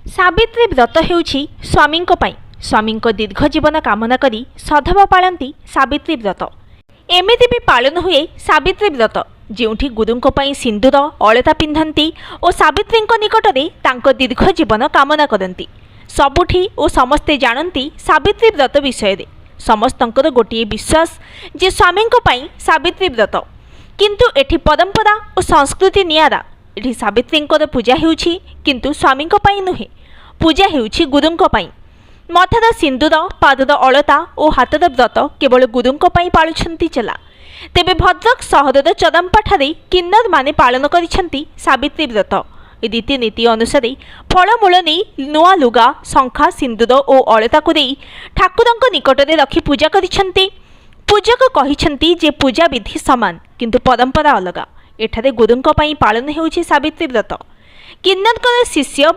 सावित्री व्रत हेउछि स्वामींक पई स्वामींक दीर्घ जीवन कामना करी सधब पाळंती सावित्री व्रत। एमिति भी पालन हुए सावित्री व्रत जेउठी गुरुंक पई सिंदूर अलता पिंधंती और सावित्रींक निकटरे तांको दीर्घ जीवन कामना करंती। सबुठी और समस्ते जानती सावित्री व्रत विषय रे समस्तंकर गोटिए विश्वास जे स्वामींक पई सावित्री व्रत, किंतु एठी परंपरा और संस्कृति नियारा। एठी सावित्रींकर पूजा हेउछि किंतु स्वामींक पई नुहे, पूजा हेउछि गुरुंक पई। मथर सिंदूर पादर अलता और हाथर व्रत केवल गुरुंक पई पाळुछंती चला। तेबे भद्रक सहरर चरंपाठारे किन्नर माने पालन करिछंती सावित्री व्रत। रीतिनीति अनुसार फलमूल नहीं नुआ लुगा शंखा सिंदूर और अलता को दे ठाकुरंक निकटरे रखी पूजा करिछंती। पूजक कहिछंती जे पूजा विधि समान किंतु परंपरा अलगा। एठारे गुरुंक पई पालन हेउछि सावित्री व्रत। किन्नरकर शिष्य